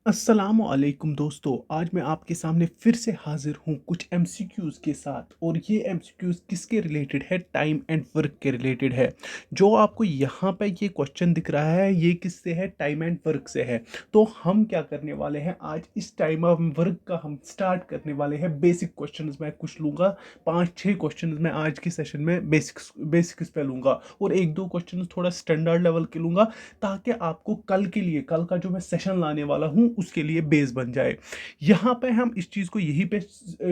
अस्सलामुअलैकुम दोस्तों, आज मैं आपके सामने फिर से हाजिर हूँ कुछ एमसीक्यूज़ के साथ। और ये एमसीक्यूज़ किसके रिलेटेड है? टाइम एंड वर्क के रिलेटेड है। जो आपको यहाँ पे ये क्वेश्चन दिख रहा है, ये किससे है? टाइम एंड वर्क से है। तो हम क्या करने वाले हैं आज? इस टाइम एंड वर्क का हम स्टार्ट करने वाले हैं। बेसिक क्वेश्चन मैं कुछ लूँगा, 5-6 क्वेश्चन मैं आज के सेशन में बेसिक्स पे लूँगा, और 1-2 क्वेश्चन थोड़ा स्टैंडर्ड लेवल के लूँगा, ताकि आपको कल के लिए, कल का जो मैं सेशन लाने वाला हूँ उसके लिए बेस बन जाए। यहाँ पे हम इस चीज़ को यहीं पे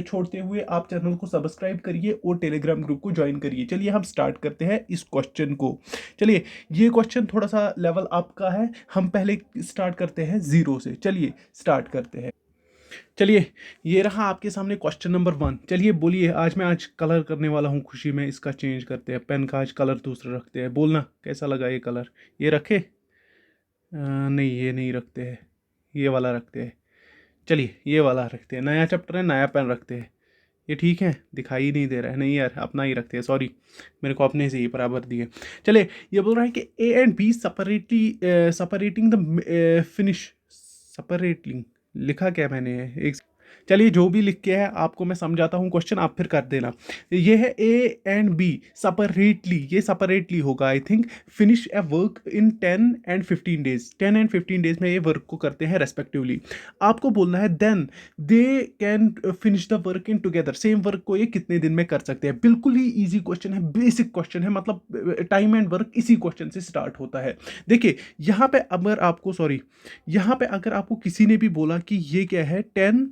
छोड़ते हुए आप चैनल को सब्सक्राइब करिए और टेलीग्राम ग्रुप को ज्वाइन करिए। चलिए हम स्टार्ट करते हैं इस क्वेश्चन को। चलिए, ये क्वेश्चन थोड़ा सा लेवल अप का है। हम पहले स्टार्ट करते हैं जीरो से। चलिए स्टार्ट करते हैं। चलिए, ये रहा आपके सामने क्वेश्चन नंबर 1। चलिए बोलिए, आज कलर करने वाला हूँ खुशी में। इसका चेंज करते हैं, पेन का आज कलर दूसरा रखते हैं। बोलना कैसा लगा ये कलर? ये रखे? नहीं, ये नहीं रखते हैं, ये वाला रखते हैं। चलिए, ये वाला रखते हैं। नया चैप्टर है, नया पेन रखते हैं। ये ठीक है? दिखाई नहीं दे रहा है। नहीं यार, अपना ही रखते हैं। सॉरी, मेरे को अपने से ही बराबर दिए। चलिए, ये बोल रहा है कि A and B separating the finish. सेपरेटलिंग लिखा क्या मैंने? एक, चलिए जो भी लिख के है आपको मैं समझाता हूँ क्वेश्चन, आप फिर कर देना। ये है ए एंड बी सेपरेटली, ये सेपरेटली होगा I think. Finish A work in 10 and 15 days, 10 and 15 days में ये वर्क को करते हैं रेस्पेक्टिवली। आपको बोलना है then they can finish the work in together, same work को ये कितने दिन में कर सकते हैं। बिल्कुल ही इजी क्वेश्चन है, बेसिक क्वेश्चन है, मतलब टाइम एंड वर्क इसी क्वेश्चन से स्टार्ट होता है। देखिए, यहाँ पे अगर आपको सॉरी यहाँ पे अगर आपको किसी ने भी बोला कि ये क्या है, 10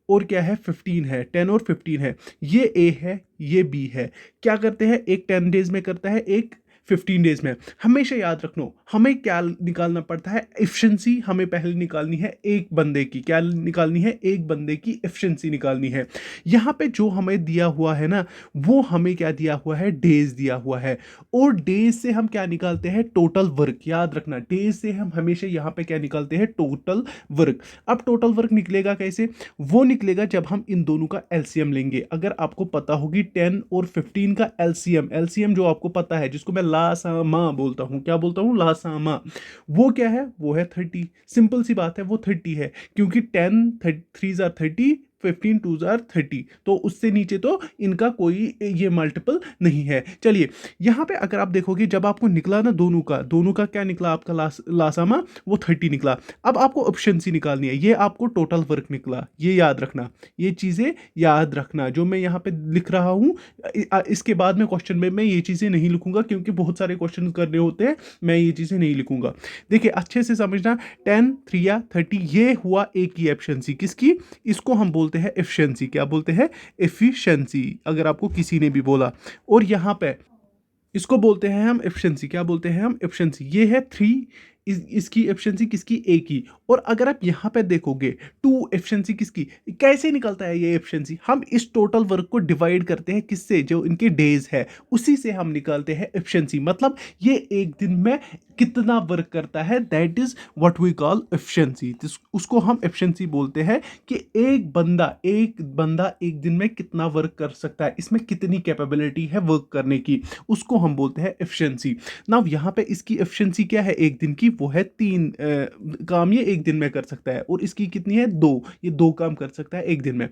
और क्या है, 15 है, 10 और 15 है, ये ए है, ये बी है। क्या करते हैं? एक 10 डेज में करता है, एक 15 डेज में। हमेशा याद रखना, हमें क्या निकालना पड़ता है? एफिशिएंसी हमें पहले निकालनी है एक बंदे की। क्या निकालनी है? एक बंदे की एफिशिएंसी निकालनी है। यहाँ पे जो हमें दिया हुआ है ना, वो हमें क्या दिया हुआ है? डेज दिया हुआ है। और डेज से हम क्या निकालते हैं? Total work. याद रखना, डेज से हम हमेशा यहाँ पे क्या निकालते हैं? Total work. अब टोटल वर्क निकलेगा कैसे? वो निकलेगा जब हम इन दोनों का एलसीएम लेंगे। अगर आपको पता होगी 10 और 15 का एलसीएम, एलसीएम जो आपको पता है, जिसको मैं लासामा बोलता हूँ, क्या बोलता हूँ? लासामा। वो क्या है? वो है 30। सिंपल सी बात है, वो 30 है, क्योंकि 10 3 जार 30, 15 2 जार 30। तो उससे नीचे तो इनका कोई ये मल्टीपल नहीं है। चलिए, यहाँ पे अगर आप देखोगे, जब आपको निकला ना दोनों का क्या निकला आपका? लासामा, वो 30 निकला। अब आपको एफिशिएंसी निकालनी है, ये आपको टोटल वर्क निकला। ये याद रखना, ये चीज़ें याद रखना जो मैं यहाँ पे लिख रहा हूँ। इसके बाद में क्वेश्चन में मैं ये चीज़ें नहीं लिखूंगा, क्योंकि बहुत सारे क्वेश्चन करने होते हैं, मैं ये चीज़ें नहीं लिखूंगा। देखिए अच्छे से समझना, 10 3 या 30, ये हुआ एक ही एफिशिएंसी। किसकी? इसको हम बोलते हैं एफिशिएंसी। क्या बोलते हैं? एफिशिएंसी, अगर आपको किसी ने भी बोला। और यहाँ पे इसको बोलते हैं हम एफिशिएंसी। क्या बोलते हैं हम? एफिशिएंसी। ये है 3, इसकी एफिशिएंसी किसकी? ए की। और अगर आप यहाँ पे देखोगे 2 एफिशिएंसी किसकी? कैसे निकलता है ये एफिशिएंसी? हम इस टोटल वर्क को डिवाइड करते हैं किससे? जो इनके डेज है, उसी से हम निकालते हैं एफिशिएंसी। मतलब ये एक दिन में कितना वर्क करता है, that is what we call efficiency. उसको हम एफिशिएंसी बोलते हैं कि एक बंदा एक दिन में कितना वर्क कर सकता है, इसमें कितनी कैपेबिलिटी है वर्क करने की, उसको हम बोलते हैं एफिशिएंसी। नाउ यहाँ पे इसकी एफिशिएंसी क्या है एक दिन की? वो है 3 काम ये एक दिन में कर सकता है। और इसकी कितनी है? 2, ये 2 काम कर सकता है एक दिन में।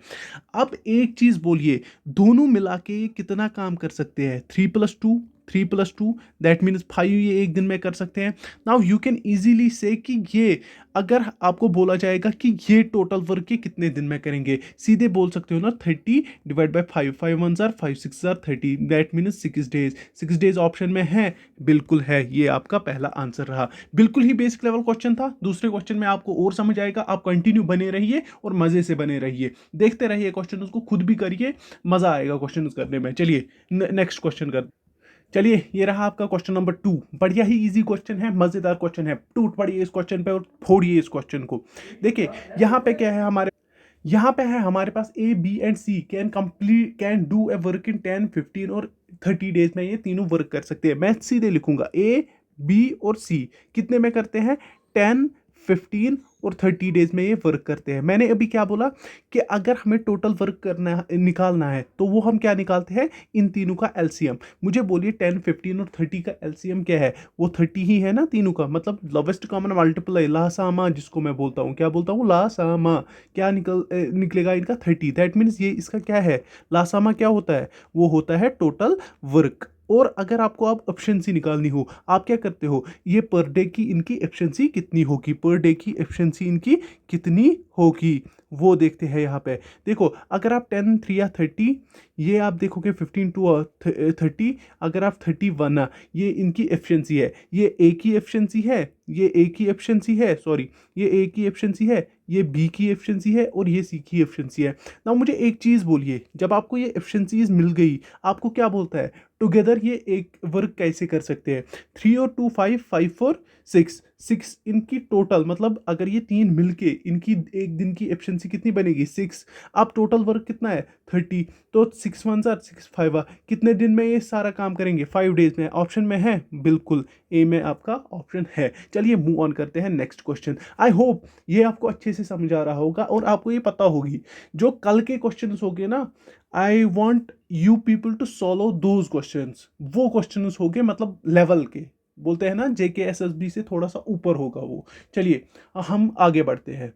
अब एक चीज बोलिए, दोनों मिला के ये कितना काम कर सकते हैं? 3 + 2, दैट मीन्स 5 ये एक दिन में कर सकते हैं। नाउ यू कैन इजीली से कि ये, अगर आपको बोला जाएगा कि ये टोटल वर्क के कितने दिन में करेंगे, सीधे बोल सकते हो ना, 30 divide by 5, 5 1 jar 5, 6 jar 30, that means 6 days. 6 days option में है? बिल्कुल है। ये आपका पहला आंसर रहा। बिल्कुल ही बेसिक लेवल क्वेश्चन था। दूसरे क्वेश्चन में आपको और समझ आएगा। आप कंटिन्यू बने रहिए और मजे से बने रहिए, देखते रहिए क्वेश्चन, उसको खुद भी करिए, मजा आएगा क्वेश्चन करने में। चलिए नेक्स्ट क्वेश्चन कर। चलिए, ये रहा आपका क्वेश्चन नंबर 2। बढ़िया ही इजी क्वेश्चन है, मजेदार क्वेश्चन है। टूट पड़िए इस क्वेश्चन पे और फोड़िए इस क्वेश्चन को। देखिए, यहाँ पे क्या है हमारे, यहाँ पे है हमारे पास A B and C can do a work in 10 15 और 30 डेज में। ये तीनों वर्क कर सकते हैं। मैं सीधे लिखूंगा ए बी और सी कितने में करते हैं? 10 15 और 30 डेज में ये वर्क करते हैं। मैंने अभी क्या बोला कि अगर हमें टोटल वर्क करना निकालना है तो वो हम क्या निकालते हैं, इन तीनों का एलसीएम। मुझे बोलिए 10, 15 और 30 का एलसीएम क्या है, वो 30 ही है ना तीनों का, मतलब लोवेस्ट कॉमन मल्टीप्लाई लासामा जिसको मैं बोलता हूँ, क्या बोलता हूँ, लासामा। क्या निकलेगा इनका 30। दैट मीन्स ये इसका क्या है, लासामा क्या होता है, वो होता है टोटल वर्क। और अगर आपको आप एफिशिएंसी निकालनी हो, आप क्या करते हो, ये पर डे की इनकी एफिशिएंसी कितनी होगी, पर डे की एफिशिएंसी इनकी कितनी होगी, वो देखते हैं यहाँ पे। देखो अगर आप 10, 3 या 30, ये आप देखोगे 15 टू 30, अगर आप 31, ये इनकी एफिशिएंसी है, ये ए की एफिशिएंसी है, ये ए की एफिशिएंसी है, सॉरी, ये ए की एफिशिएंसी है, ये बी की एफिशिएंसी है और ये सी की एफिशिएंसी है ना। मुझे एक चीज़ बोलिए, जब आपको ये एफिशिएंसीज मिल गई, आपको क्या बोलता है, टुगेदर ये एक वर्क कैसे कर सकते हैं, 3 और 2 5, 5 और 6, 6 इनकी टोटल, मतलब अगर ये तीन मिलके इनकी एक दिन की एफिशिएंसी कितनी बनेगी, 6। अब टोटल वर्क कितना है, 30, तो 6 1 6 5, कितने दिन में ये सारा काम करेंगे, 5 डेज में। ऑप्शन में है, बिल्कुल ए में आपका ऑप्शन है। चलिए मूव ऑन करते हैं नेक्स्ट क्वेश्चन। आई होप ये आपको अच्छे से समझ आ रहा होगा और आपको ये पता होगी जो कल के क्वेश्चन हो गए ना, I want you people to solve those questions. वो क्वेश्चंस हो गए मतलब लेवल के, बोलते हैं ना जेके एसएसबी से थोड़ा सा ऊपर होगा वो। चलिए हम आगे बढ़ते हैं।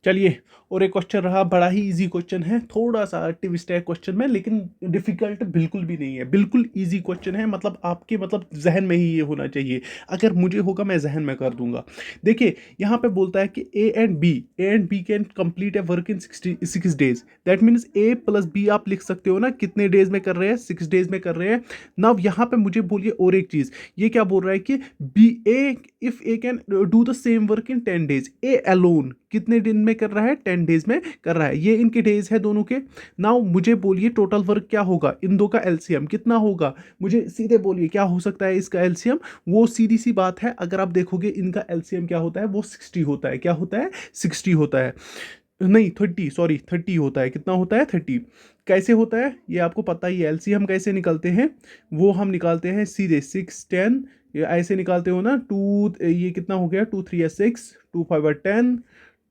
चलिए, और एक क्वेश्चन रहा, बड़ा ही इजी क्वेश्चन है, थोड़ा सा ट्विस्ट है क्वेश्चन में, लेकिन डिफिकल्ट बिल्कुल भी नहीं है, बिल्कुल इजी क्वेश्चन है, मतलब आपके मतलब जहन में ही ये होना चाहिए। अगर मुझे होगा मैं जहन में कर दूंगा। देखिए यहाँ पे बोलता है कि A and B can complete a work in 6 days. That means A plus B आप लिख सकते हो ना, कितने डेज में कर रहे हैं, 6 डेज में कर रहे हैं ना। यहाँ पे मुझे बोलिए और एक चीज, ये क्या बोल रहा है कि B A if A can do the same work in 10 days, A alone कितने दिन में कर रहा है, 10 डेज में कर रहा है, ये इनके डेज है दोनों के। नाउ मुझे बोलिए टोटल वर्क क्या होगा, इन दो का एलसीएम कितना होगा, मुझे सीधे बोलिए क्या हो सकता है इसका एलसीएम। वो सीधी सी बात है, अगर आप देखोगे इनका एलसीएम क्या होता है, वो 60 होता है। क्या होता है, 60 होता है, नहीं 30, सॉरी 30 होता है। कितना होता है, 30। कैसे होता है ये आपको पता ही है, एलसीएम कैसे निकालते हैं, वो हम निकालते हैं सीधे 6 10, ये ऐसे निकालते हो ना, 2 ये कितना हो गया, 2 3 या 6, 2 5 या 10,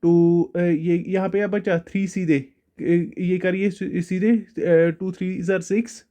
ये यहाँ पे बचा 3 सीधे, ये करिए सीधे, 2 3 ज़र 6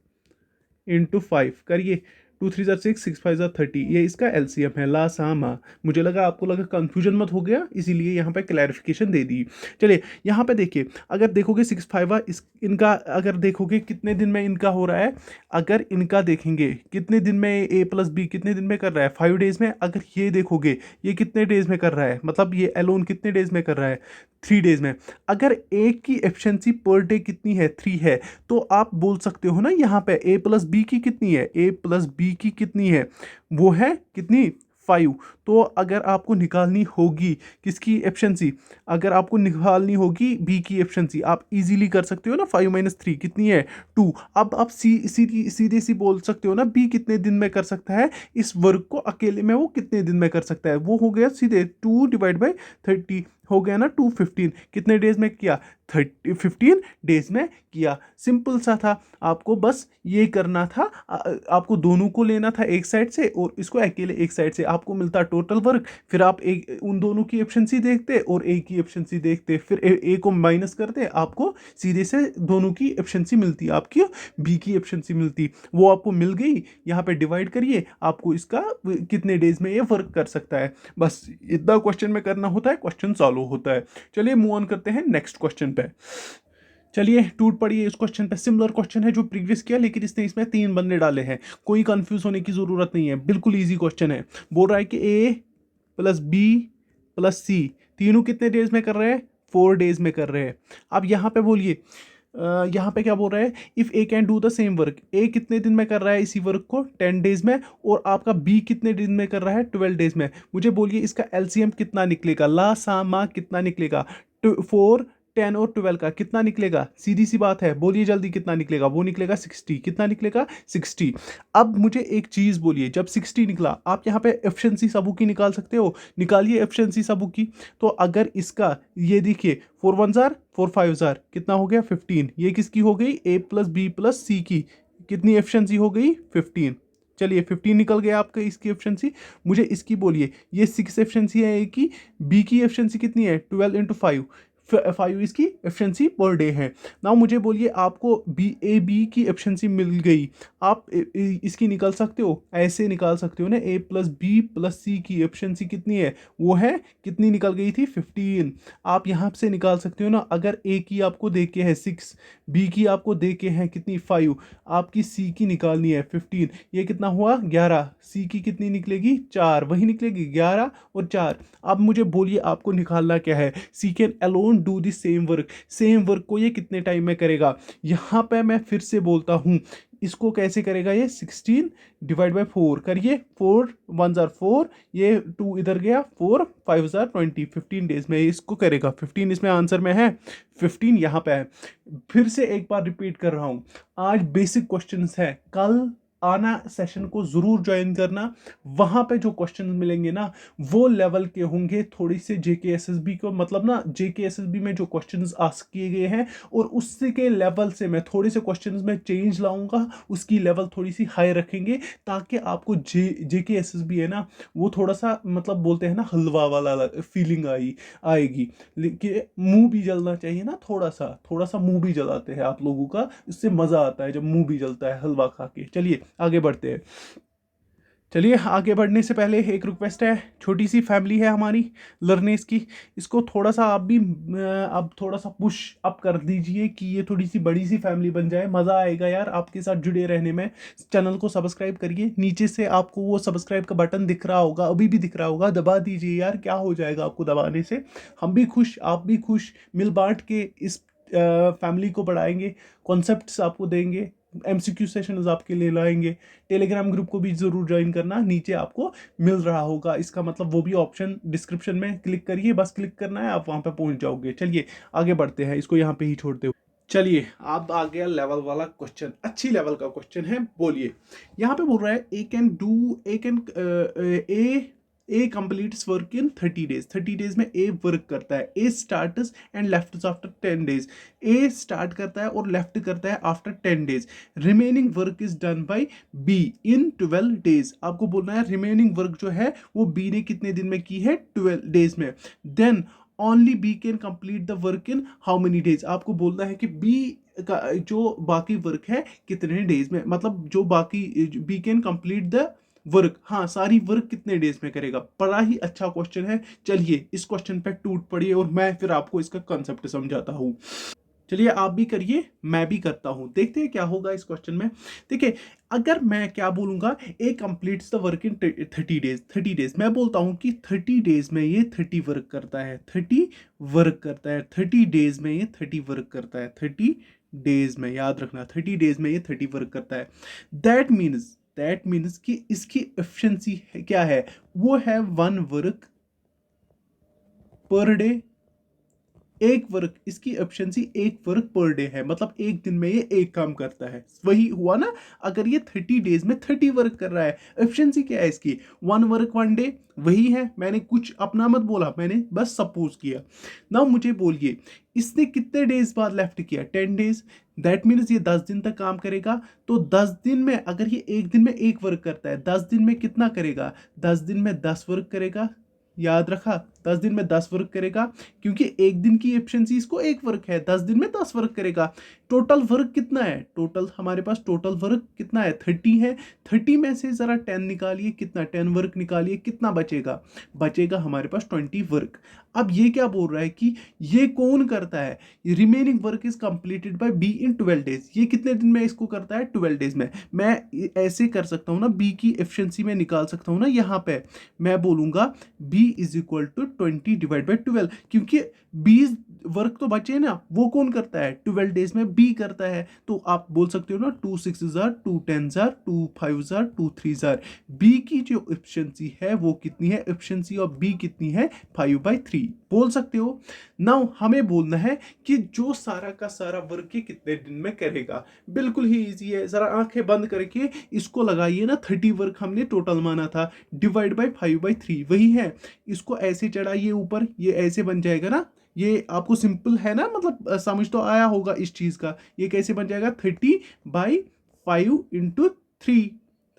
इंटू 5 करिए, 2 3 ज़र 6, 6 5 ज़र 30, ये इसका एलसीएम है लासामा। मुझे लगा आपको लगा कंफ्यूजन मत हो गया, इसीलिए यहाँ पे क्लैरिफिकेशन दे दी। चलिए यहाँ पे देखिए, अगर देखोगे 6 5 इनका अगर देखोगे कितने दिन में इनका हो रहा है, अगर इनका देखेंगे कितने दिन में ए प्लस बी कितने दिन में कर रहा है, 5 डेज में। अगर ये देखोगे ये कितने डेज में कर रहा है, मतलब ये एलोन कितने डेज में कर रहा है, 3 डेज में। अगर ए की एफिशिएंसी पर डे कितनी है, 3 है, तो आप बोल सकते हो ना यहाँ पे ए प्लस बी की कितनी है, ए प्लस बी की कितनी है, वो है कितनी, 5। तो अगर आपको निकालनी होगी किसकी एफिशिएंसी, अगर आपको निकालनी होगी बी की एफिशिएंसी, आप इजीली कर सकते हो ना, 5 - 3 कितनी है, 2। अब आप सीधे सी बोल सकते हो ना, बी कितने दिन में कर सकता है इस वर्क को, अकेले में वो कितने दिन में कर सकता है, वो हो गया सीधे 2 डिवाइड बाई 30 हो गया ना, 215 कितने डेज में किया, 15 डेज में किया। सिंपल सा था, आपको बस ये करना था, आपको दोनों को लेना था एक साइड से और इसको अकेले एक साइड से, आपको मिलता टोटल वर्क, फिर आप एक उन दोनों की एफिशिएंसी देखते और ए की एफिशिएंसी देखते, फिर ए को माइनस करते, आपको सीधे से दोनों की एफिशिएंसी मिलती, आपकी बी की एफिशिएंसी मिलती, वो आपको मिल गई। यहाँ पे डिवाइड करिए, आपको इसका कितने डेज में ये वर्क कर सकता है, बस इतना क्वेश्चन में करना होता है, क्वेश्चन सॉल्व होता है। चलिए मूव ऑन करते हैं नेक्स्ट क्वेश्चन पे। चलिए टूट पड़िए इस क्वेश्चन पे, सिमिलर क्वेश्चन है जो प्रीवियस किया, लेकिन इसने इसमें 3 बंदे डाले हैं, कोई कंफ्यूज होने की जरूरत नहीं है, बिल्कुल इजी क्वेश्चन है। बोल रहा है कि ए प्लस बी प्लस सी तीनों कितने डेज में कर रहे हैं, 4 डेज में कर रहे हैं। अब यहाँ पे बोलिए, यहाँ पे क्या बोल रहा है, if A can do the same work, A कितने दिन में कर रहा है इसी वर्क को, 10 डेज में, और आपका बी कितने दिन में कर रहा है, 12 डेज में। मुझे बोलिए इसका एलसीएम कितना निकलेगा, ला सा मा कितना निकलेगा, 4 10 और 12 का कितना निकलेगा, सीधी सी बात है, बोलिए जल्दी कितना निकलेगा, वो निकलेगा 60। कितना निकलेगा, 60। अब मुझे एक चीज़ बोलिए, जब 60 निकला, आप यहाँ पे एफिशिएंसी सबू की निकाल सकते हो, निकालिए एफिशिएंसी सबू की। तो अगर इसका ये देखिए 4 1 जार 4 5 जार कितना हो गया, 15। ये किसकी हो गई, ए प्लस बी प्लस सी की कितनी एफिशिएंसी हो गई, 15। चलिए 15 निकल गया आपका इसकी एफिशिएंसी। मुझे इसकी बोलिए, ये 6 एफिशिएंसी है ए की, बी की एफिशिएंसी कितनी है 12 इंटू 5, 5 इसकी एफिशिएंसी पर डे है। नाउ मुझे बोलिए आपको बी की एफिशिएंसी मिल गई, आप इसकी निकाल सकते हो, ऐसे निकाल सकते हो ना, ए प्लस बी प्लस सी की एफिशिएंसी कितनी है, वो है कितनी निकल गई थी 15। आप यहाँ से निकाल सकते हो ना, अगर ए की आपको दे के है 6, बी की आपको दे के है कितनी 5, आपकी सी की निकालनी है 15, ये कितना हुआ 11, सी की कितनी निकलेगी 4, वही निकलेगी 11 और 4। अब मुझे बोलिए आपको निकालना क्या है, C can alone do the same work, same work को ये कितने टाइम में करेगा। यहाँ पे मैं फिर से बोलता हूँ, इसको कैसे करेगा, ये 16 डिवाइड बाई 4 करिए, 4 1 जार 4, ये 2 इधर गया, 4 5 जार 20, 15 डेज में इसको करेगा। 15 इसमें आंसर में है, 15 यहाँ पे है। फिर से एक बार रिपीट कर रहा हूँ, आज बेसिक क्वेश्चंस है, कल आना सेशन को जरूर ज्वाइन करना, वहां पे जो क्वेश्चन मिलेंगे ना वो लेवल के होंगे, थोड़ी से जेकेएसएसबी को, मतलब ना जेकेएसएसबी में जो क्वेश्चंस आस्क किए गए हैं और उससे के लेवल से मैं थोड़े से क्वेश्चंस में चेंज लाऊंगा, उसकी लेवल थोड़ी सी हाई रखेंगे, ताकि आपको जेकेएसएसबी है ना वो थोड़ा सा, मतलब बोलते हैं ना हलवा वाला फीलिंग आएगी। लेकिन मुंह भी जलना चाहिए ना, थोड़ा सा मुंह भी जलाते हैं आप लोगों का, इससे मजा आता है जब मुंह भी जलता है हलवा खा के। चलिए आगे बढ़ते हैं। चलिए आगे बढ़ने से पहले एक रिक्वेस्ट है, छोटी सी फैमिली है हमारी लर्नर्स की, इसको थोड़ा सा आप भी अब थोड़ा सा पुश अप कर दीजिए कि ये थोड़ी सी बड़ी सी फैमिली बन जाए, मज़ा आएगा यार आपके साथ जुड़े रहने में। चैनल को सब्सक्राइब करिए, नीचे से आपको वो सब्सक्राइब का बटन दिख रहा होगा, अभी भी दिख रहा होगा, दबा दीजिए यार, क्या हो जाएगा आपको दबाने से, हम भी खुश आप भी खुश, मिल बांट के इस फैमिली को बढ़ाएंगे, कॉन्सेप्ट्स आपको देंगे, एमसीक्यू सेशंस आपके लिए लाएंगे। टेलीग्राम ग्रुप को भी जरूर ज्वाइन करना, नीचे आपको मिल रहा होगा, इसका मतलब वो भी ऑप्शन डिस्क्रिप्शन में क्लिक करिए, बस क्लिक करना है, आप वहां पे पहुंच जाओगे। चलिए आगे बढ़ते हैं, इसको यहाँ पे ही छोड़ते हुए चलिए, अब आ गया लेवल वाला क्वेश्चन, अच्छी लेवल का क्वेश्चन है। बोलिए, यहाँ पे बोल रहा है A completes work in 30 days, 30 days में ए वर्क करता है, A starts and left after 10 days, A start करता है और लेफ्ट करता है after 10 days, remaining work is done by B in 12 days. आपको बोलना है रिमेनिंग वर्क जो है वो बी ने कितने दिन में की है 12 डेज में, then only B can complete the work in how many days. आपको बोलना है कि बी का जो बाकी वर्क है कितने डेज में, मतलब जो बाकी B can complete the work, हाँ सारी वर्क कितने डेज में करेगा। बड़ा ही अच्छा क्वेश्चन है, चलिए इस क्वेश्चन पे टूट पड़िए और मैं फिर आपको इसका कंसेप्ट समझाता हूँ। चलिए आप भी करिए, मैं भी करता हूं, देखते हैं क्या होगा इस क्वेश्चन में। देखिए अगर मैं क्या बोलूंगा, A completes the work in 30 days, 30 days मैं बोलता हूं कि 30 डेज में ये 30 वर्क करता है, 30 वर्क करता है, 30 डेज में ये 30 वर्क करता है, 30 डेज में, याद रखना 30 डेज में ये 30 वर्क करता है। दैट मीन्स कि इसकी एफिशिएंसी क्या है, वो है 1 वर्क पर डे, एक वर्क, इसकी एफिशिएंसी एक वर्क पर डे है, मतलब एक दिन में ये एक काम करता है, वही हुआ ना। अगर ये 30 डेज में 30 वर्क कर रहा है, एफिशिएंसी क्या है इसकी 1 वर्क 1 डे, वही है, मैंने कुछ अपना मत बोला, मैंने बस सपोज किया ना। मुझे बोलिए इसने कितने डेज बाद लेफ्ट किया, 10 डेज, दैट मीन्स ये 10 दिन तक काम करेगा। तो 10 दिन में अगर ये एक दिन में एक वर्क करता है, 10 दिन में कितना करेगा, 10 दिन में 10 वर्क करेगा, याद रखा 10 दिन में 10 वर्क करेगा, क्योंकि एक दिन की एफिशिएंसी इसको एक वर्क है, 10 दिन में 10 वर्क करेगा। टोटल वर्क कितना है, टोटल हमारे पास टोटल वर्क कितना है 30 है, 30 में से जरा 10 निकालिए, कितना 10 वर्क निकालिए, कितना बचेगा, बचेगा हमारे पास 20 वर्क। अब ये क्या बोल रहा है कि ये कौन करता है, remaining work is completed by B in 12 days, ये कितने दिन में इसको करता है 12 डेज में। मैं ऐसे कर सकता हूँ ना, बी की एफिशिएंसी में निकाल सकता हूँ ना, यहाँ पे मैं बोलूंगा B is equal to 20 divide by 12, क्योंकि 20 वर्क तो बचे ना, वो कौन करता है 12 डेज में बी करता है। तो आप बोल सकते हो ना 2 6 जार 2 10 जार 2 5 जार 2 3 जार, बी की जो एफिशिएंसी है वो कितनी है, एफिशिएंसी ऑफ बी कितनी है 5/3 बोल सकते हो। नाउ हमें बोलना है कि जो सारा का सारा वर्क के कितने दिन में करेगा, बिल्कुल ही इजी है, जरा आंखें बंद करके इसको लगाइए ना, 30 वर्क हमने टोटल माना था, डिवाइड बाई 5/3 वही है, इसको ऐसे चढ़ाइए ऊपर, ये ऐसे बन जाएगा ना, ये आपको सिंपल है ना, मतलब समझ तो आया होगा इस चीज का, ये कैसे बन जाएगा 30/5 इंटू 3,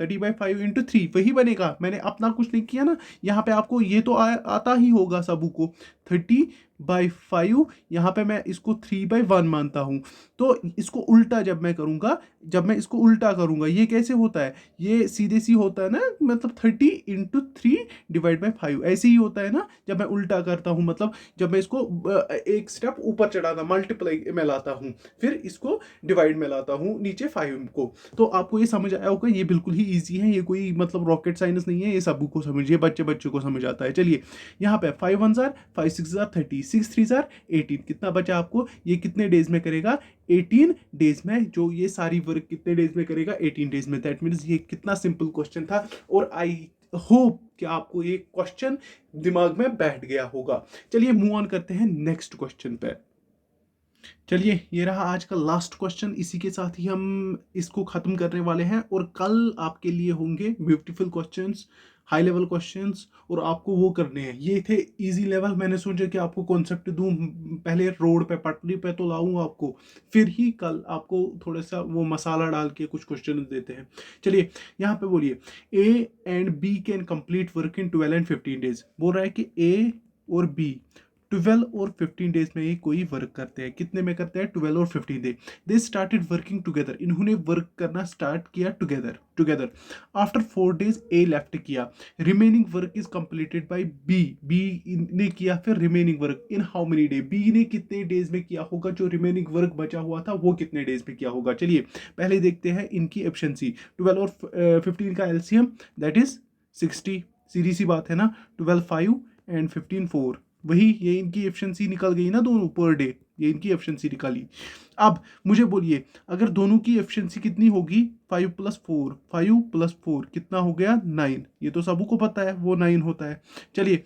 30/5 इंटू 3 वही बनेगा, मैंने अपना कुछ नहीं किया ना। यहाँ पे आपको ये तो आता ही होगा सबू को, 30/5, यहाँ पे मैं इसको 3/1 मानता हूँ। तो इसको उल्टा जब मैं करूँगा, जब मैं इसको उल्टा करूँगा, ये कैसे होता है, ये सीधे सी होता है ना, मतलब 30 इंटू 3/5 ऐसे ही होता है ना। जब मैं उल्टा करता हूँ, मतलब जब मैं इसको एक स्टेप ऊपर चढ़ाता, मल्टीप्लाई में लाता हूँ, फिर इसको डिवाइड में लाता हूँ नीचे 5 को। तो आपको ये समझ आया होगा, ये बिल्कुल ही ईजी है, ये कोई मतलब रॉकेट साइंस नहीं है, ये सबू को समझिए, बच्चे बच्चे को समझ आता है। चलिए यहाँ पे 5 1 जार 5 6 जार 30, 6 3 जार 18, कितना बचा आपको, ये कितने डेज में करेगा, 18 डेज में। जो ये सारी वर्क कितने डेज में करेगा, 18 डेज में। दैट मीन्स ये कितना सिंपल क्वेश्चन था, और आई होप कि आपको ये क्वेश्चन दिमाग में बैठ गया होगा। चलिए मूव ऑन करते हैं नेक्स्ट क्वेश्चन पे। चलिए ये रहा आज का लास्ट क्वेश्चन, इसी के साथ ही हम इसको खत्म करने वाले हैं, और कल आपके लिए होंगे beautiful questions, high level questions, और आपको वो करने हैं। ये थे इजी लेवल, मैंने सोचा कि आपको कॉन्सेप्ट दूं, पहले रोड पे पटरी पे तो लाऊं आपको, फिर ही कल आपको थोड़ा सा वो मसाला डाल के कुछ क्वेश्चन देते हैं। चलिए यहाँ पे बोलिए, A and B can complete work in 12 and 15 days. बोल रहा है कि ए और बी 12 और 15 डेज में ही कोई वर्क करते हैं। कितने में करते हैं, 12 और 15 day. They started working together, इन्होंने वर्क करना स्टार्ट किया together. After 4 days A left किया, remaining work is completed by B ने किया फिर remaining work in how many day, B ने कितने डेज में किया होगा, जो रिमेनिंग वर्क बचा हुआ था वो कितने डेज में किया होगा। चलिए पहले देखते हैं इनकी एफिशिएंसी। 12 और 15 का एलसीएम दैट इज 60, सीधी सी बात है ना। 12 5 एंड 15 4, वही ये इनकी एफिशिएंसी निकल गई ना, दोनों पर डे, ये इनकी एफिशिएंसी निकाली। अब मुझे बोलिए, अगर दोनों की एफिशिएंसी कितनी होगी, 5 + 4, 5 + 4 कितना हो गया, 9। ये तो सबको पता है वो 9 होता है। चलिए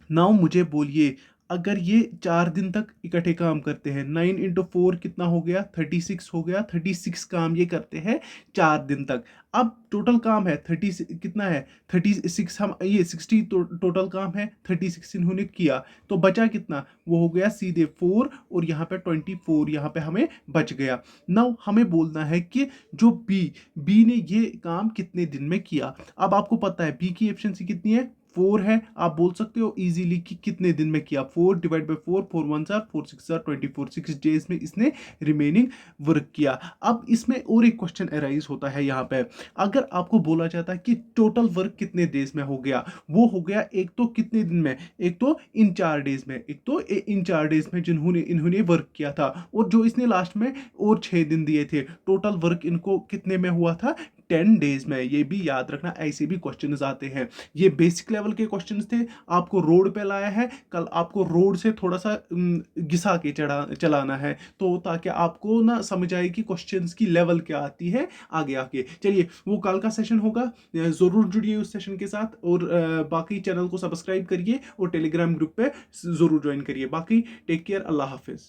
नाउ मुझे बोलिए, अगर ये 4 दिन तक इकट्ठे काम करते हैं, 9 × 4 कितना हो गया, 36 हो गया। 36 काम ये करते हैं 4 दिन तक। अब टोटल काम है 30, कितना है 36, हम ये 60 टोटल काम है, 36 इन्होंने किया, तो बचा कितना, वो हो गया सीधे 4, और यहाँ पे 24 यहाँ पे हमें बच गया। नाउ हमें बोलना है कि जो बी ने ये काम कितने दिन में किया। अब आपको पता है बी की एफिशिएंसी कितनी है, 4 है। आप बोल सकते हो इजीली कि कितने दिन में किया, 4 / 4, 4 1 जार 4 6 जार 24, 6 डेज में इसने रिमेनिंग वर्क किया। अब इसमें और एक क्वेश्चन अराइज होता है यहाँ पे, अगर आपको बोला जाता है कि टोटल वर्क कितने डेज में हो गया, वो हो गया एक तो कितने दिन में, एक तो इन 4 डेज में, एक तो इन 4 डेज में जिन्होंने इन्होंने वर्क किया था, और जो इसने लास्ट में और 6 दिन दिए थे, टोटल वर्क इनको कितने में हुआ था, 10 डेज में। ये भी याद रखना, ऐसे भी क्वेश्चंस आते हैं। ये बेसिक लेवल के क्वेश्चंस थे, आपको रोड पे लाया है, कल आपको रोड से थोड़ा सा घिसा के चलाना है, तो ताकि आपको ना समझ आए कि क्वेश्चंस की लेवल क्या आती है आगे आके। चलिए वो कल का सेशन होगा, जरूर जुड़िए उस सेशन के साथ, और बाकी चैनल को सब्सक्राइब करिए और टेलीग्राम ग्रुप पे जरूर ज्वाइन करिए। बाकी टेक केयर, अल्लाह हाफिज।